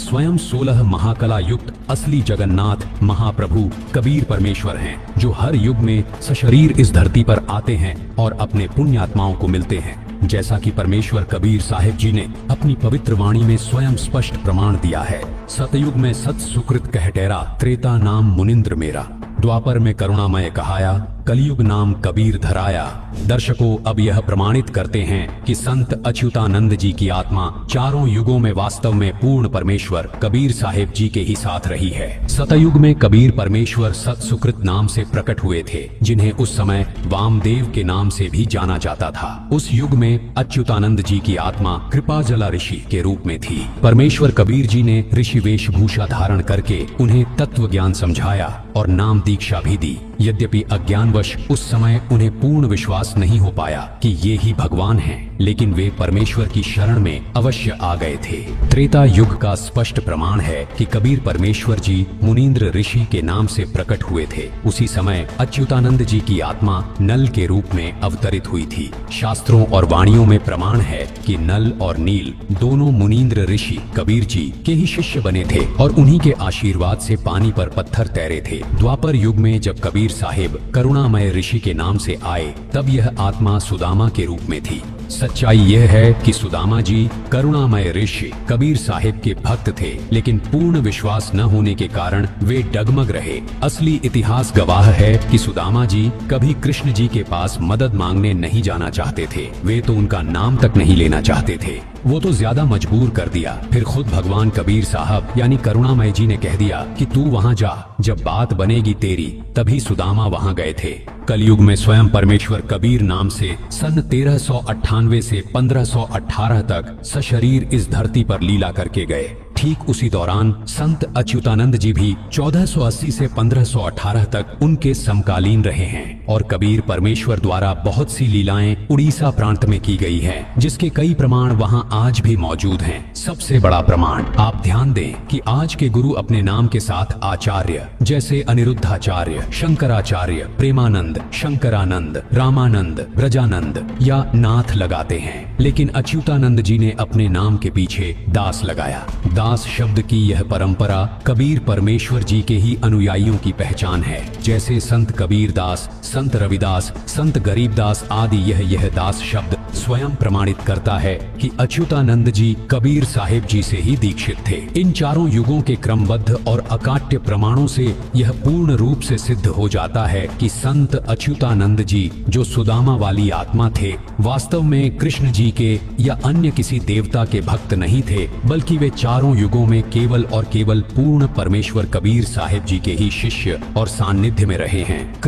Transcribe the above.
स्वयं 16 महाकला युक्त असली जगन्नाथ महाप्रभु कबीर परमेश्वर हैं, जो हर युग में सशरीर इस धरती पर आते हैं और अपने पुण्यात्माओं को मिलते हैं। जैसा कि परमेश्वर कबीर साहिब जी ने अपनी पवित्र वाणी में स्वयं स्पष्ट प्रमाण दिया है। सतयुग में सत सुकृत कह टेरा, त्रेता नाम मुनिंद्र मेरा, द्वापर में करुणामय कहाया, कलयुग नाम कबीर धराया। दर्शकों, अब यह प्रमाणित करते हैं कि संत अच्युतानंद जी की आत्मा चारों युगों में वास्तव में पूर्ण परमेश्वर कबीर साहिब जी के ही साथ रही है। सतयुग में कबीर परमेश्वर सत सुकृत नाम से प्रकट हुए थे, जिन्हें उस समय वामदेव के नाम से भी जाना जाता था। उस युग में अच्युतानंद जी की आत्मा कृपाजला ऋषि के रूप में थी। परमेश्वर कबीर जी ने ऋषि वेशभूषा धारण करके उन्हें तत्व ज्ञान समझाया और नाम दीक्षा भी दी। यद्यपि अज्ञानवश उस समय उन्हें पूर्ण विश्वास नहीं हो पाया कि ये ही भगवान हैं, लेकिन वे परमेश्वर की शरण में अवश्य आ गए थे। त्रेता युग का स्पष्ट प्रमाण है कि कबीर परमेश्वर जी मुनीन्द्र ऋषि के नाम से प्रकट हुए थे। उसी समय अच्युतानंद जी की आत्मा नल के रूप में अवतरित हुई थी। शास्त्रों और वाणियों में प्रमाण है कि नल और नील दोनों मुनीन्द्र ऋषि कबीर जी के ही शिष्य बने थे और उन्हीं के आशीर्वाद से पानी पर पत्थर तैरे थे। द्वापर युग में जब कबीर साहिब करुणामय ऋषि के नाम से आए, तब यह आत्मा सुदामा के रूप में थी। सच्चाई यह है कि सुदामा जी करुणामय ऋषि कबीर साहिब के भक्त थे, लेकिन पूर्ण विश्वास न होने के कारण वे डगमग रहे। असली इतिहास गवाह है कि सुदामा जी कभी कृष्ण जी के पास मदद मांगने नहीं जाना चाहते थे। वे तो उनका नाम तक नहीं लेना चाहते थे, वो तो ज्यादा मजबूर कर दिया। फिर खुद भगवान कबीर साहब यानी करुणामय जी ने कह दिया कि तू वहाँ जा, जब बात बनेगी तेरी। तभी सुदामा वहाँ गए थे। कलयुग में स्वयं परमेश्वर कबीर नाम से सन 1398 से 1518 तक सशरीर इस धरती पर लीला करके गए। ठीक उसी दौरान संत अच्युतानंद जी भी 1480 से 1518 तक उनके समकालीन रहे हैं और कबीर परमेश्वर द्वारा बहुत सी लीलाएं उड़ीसा प्रांत में की गई हैं, जिसके कई प्रमाण वहां आज भी मौजूद हैं। सबसे बड़ा प्रमाण, आप ध्यान दें कि आज के गुरु अपने नाम के साथ आचार्य जैसे अनिरुद्धाचार्य, शंकराचार्य, प्रेमानंद, शंकरानंद, रामानंद, ब्रजानंद या नाथ लगाते हैं, लेकिन अच्युतानंद जी ने अपने नाम के पीछे दास लगाया। दास शब्द की यह परंपरा कबीर परमेश्वर जी के ही अनुयायियों की पहचान है। जैसे संत कबीर दास, संत रविदास, संत गरीबदास आदि, यह दास शब्द स्वयं प्रमाणित करता है कि अच्युतानंद जी कबीर साहिब जी से ही दीक्षित थे। इन चारों युगों के क्रमबद्ध और अकाट्य प्रमाणों से यह पूर्ण रूप से सिद्ध हो जाता है कि संत अच्युतानंद जी, जो सुदामा वाली आत्मा थे, वास्तव में कृष्ण जी के या अन्य किसी देवता के भक्त नहीं थे, बल्कि वे चारों युगों में केवल और केवल पूर्ण परमेश्वर कबीर साहिब जी के ही शिष्य और सानिध्य में रहे हैं।